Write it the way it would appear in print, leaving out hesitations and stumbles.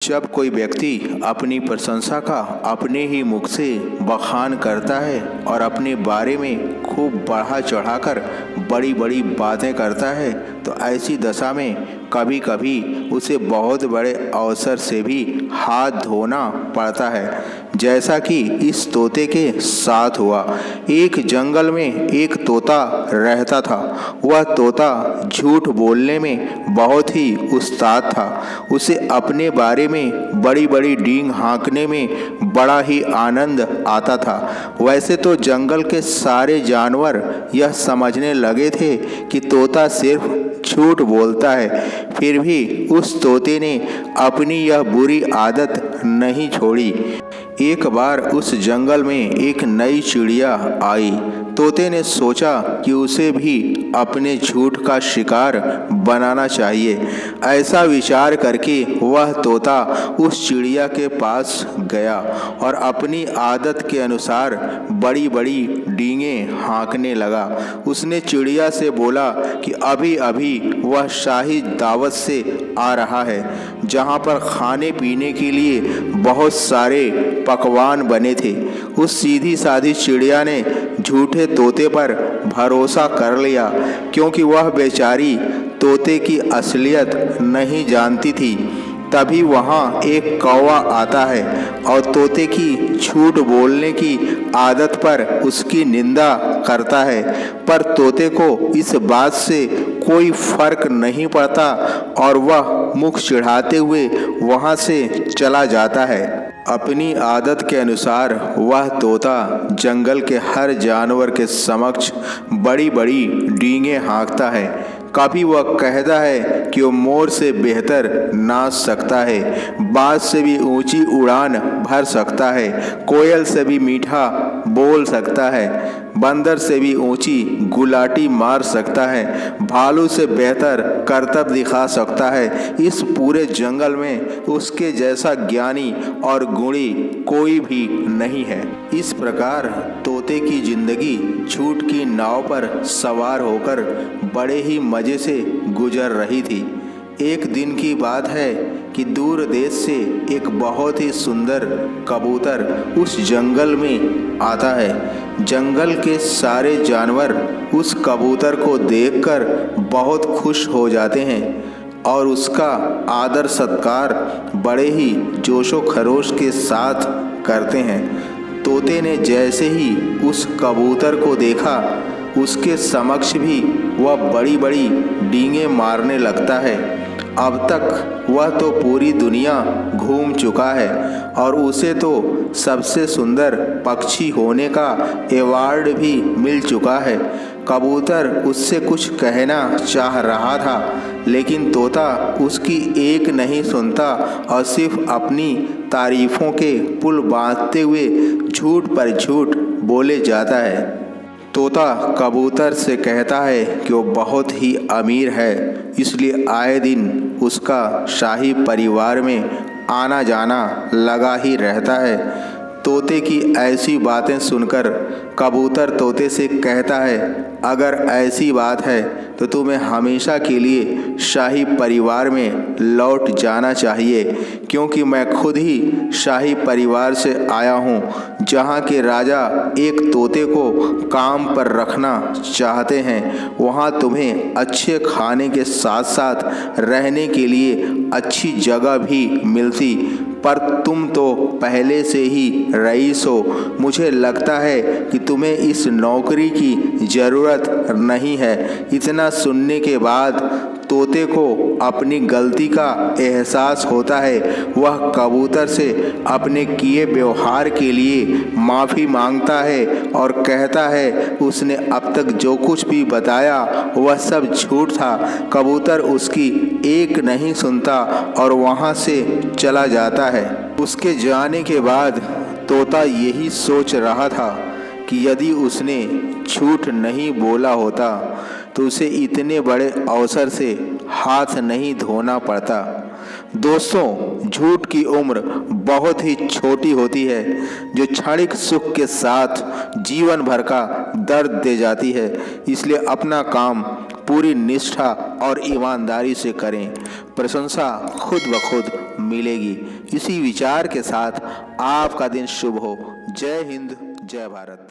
जब कोई व्यक्ति अपनी प्रशंसा का अपने ही मुख से बखान करता है और अपने बारे में खूब बढ़ा चढ़ाकर बड़ी बड़ी बातें करता है तो ऐसी दशा में कभी कभी उसे बहुत बड़े अवसर से भी हाथ धोना पड़ता है, जैसा कि इस तोते के साथ हुआ। एक जंगल में एक तोता रहता था। वह तोता झूठ बोलने में बहुत ही उस्ताद था। उसे अपने बारे में बड़ी बड़ी डींग हाँकने में बड़ा ही आनंद आता था। वैसे तो जंगल के सारे जानवर यह समझने लगे थे कि तोता सिर्फ झूठ बोलता है, फिर भी उस तोते ने अपनी यह बुरी आदत नहीं छोड़ी। एक बार उस जंगल में एक नई चिड़िया आई। तोते ने सोचा कि उसे भी अपने झूठ का शिकार बनाना चाहिए। ऐसा विचार करके वह तोता उस चिड़िया के पास गया और अपनी आदत के अनुसार बड़ी बड़ी डींगें हाँकने लगा। उसने चिड़िया से बोला कि अभी अभी वह शाही दावत से आ रहा है, जहाँ पर खाने पीने के लिए बहुत सारे पकवान बने थे। उस सीधी सादी चिड़िया ने झूठे तोते पर भरोसा कर लिया, क्योंकि वह बेचारी तोते की असलियत नहीं जानती थी। तभी वहाँ एक कौवा आता है और तोते की झूठ बोलने की आदत पर उसकी निंदा करता है, पर तोते को इस बात से कोई फर्क नहीं पड़ता और वह मुख चिढ़ाते हुए वहाँ से चला जाता है। अपनी आदत के अनुसार वह तोता जंगल के हर जानवर के समक्ष बड़ी बड़ी डींगें हाँकता है। कभी वह कहता है कि वो मोर से बेहतर नाच सकता है, बाज से भी ऊंची उड़ान भर सकता है, कोयल से भी मीठा बोल सकता है, बंदर से भी ऊंची गुलाटी मार सकता है, भालू से बेहतर करतब दिखा सकता है। इस पूरे जंगल में उसके जैसा ज्ञानी और गुणी कोई भी नहीं है। इस प्रकार तोते की जिंदगी झूठ की नाव पर सवार होकर बड़े ही मज़े से गुजर रही थी। एक दिन की बात है कि दूर देश से एक बहुत ही सुंदर कबूतर उस जंगल में आता है। जंगल के सारे जानवर उस कबूतर को देखकर बहुत खुश हो जाते हैं और उसका आदर सत्कार बड़े ही जोशो खरोश के साथ करते हैं। तोते ने जैसे ही उस कबूतर को देखा, उसके समक्ष भी वह बड़ी बड़ी डींगें मारने लगता है। अब तक वह तो पूरी दुनिया घूम चुका है और उसे तो सबसे सुंदर पक्षी होने का अवार्ड भी मिल चुका है। कबूतर उससे कुछ कहना चाह रहा था, लेकिन तोता उसकी एक नहीं सुनता और सिर्फ अपनी तारीफों के पुल बांधते हुए झूठ पर झूठ बोले जाता है। तोता कबूतर से कहता है कि वो बहुत ही अमीर है, इसलिए आए दिन उसका शाही परिवार में आना जाना लगा ही रहता है। तोते की ऐसी बातें सुनकर कबूतर तोते से कहता है, अगर ऐसी बात है तो तुम्हें हमेशा के लिए शाही परिवार में लौट जाना चाहिए, क्योंकि मैं खुद ही शाही परिवार से आया हूँ, जहाँ के राजा एक तोते को काम पर रखना चाहते हैं। वहाँ तुम्हें अच्छे खाने के साथ साथ रहने के लिए अच्छी जगह भी मिलती, पर तुम तो पहले से ही रईस हो। मुझे लगता है कि तुम्हें इस नौकरी की ज़रूरत नहीं है। इतना सुनने के बाद तोते को अपनी गलती का एहसास होता है। वह कबूतर से अपने किए व्यवहार के लिए माफ़ी मांगता है और कहता है उसने अब तक जो कुछ भी बताया वह सब झूठ था। कबूतर उसकी एक नहीं सुनता और वहाँ से चला जाता है। उसके जाने के बाद तोता यही सोच रहा था कि यदि उसने झूठ नहीं बोला होता तो उसे इतने बड़े अवसर से हाथ नहीं धोना पड़ता। दोस्तों, झूठ की उम्र बहुत ही छोटी होती है, जो क्षणिक सुख के साथ जीवन भर का दर्द दे जाती है। इसलिए अपना काम पूरी निष्ठा और ईमानदारी से करें। प्रशंसा खुद ब खुद मिलेगी। इसी विचार के साथ आपका दिन शुभ हो। जय हिंद, जय भारत।